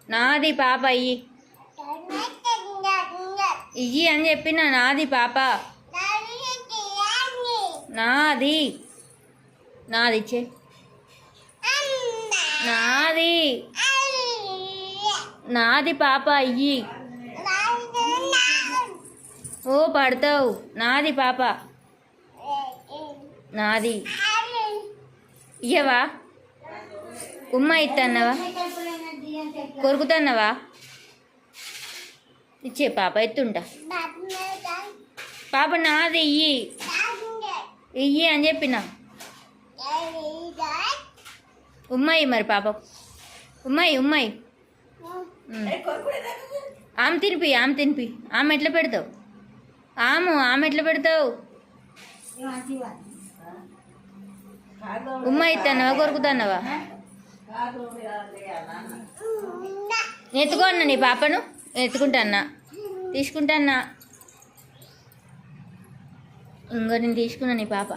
నాది పాప ఇయ్యి ఇయ్యి అని చెప్పిన. నాది పాప, నాది నాది ఇచ్చే, నాది నాది పాప ఇయ్యి. ఓ పడతావు. నాది పాప, నాది ఇయ్యవా? ఉమ్మ ఇత్తన్నవా? కొరుకుతున్నావా? ఇచ్చే పాప, ఎత్తుంటా. పాప నాది ఇయ్యి ఇయ్యి అని చెప్పిన. ఉమ్మాయి మరి పాప, ఉమ్మాయి ఉమ్మాయి. ఆమె తినిపి, ఆమె తినిపి. ఆమె ఎట్లా పెడతావు? ఆమె ఎట్లా పెడతావు? ఉమ్మ ఇత్తన్నావా కొరుకుతున్నావా? ఎత్తుకో అన్న నీ పాపను. ఎత్తుకుంటా, తీసుకుంటా. ఇంకో నేను తీసుకున్నా నీ పాప.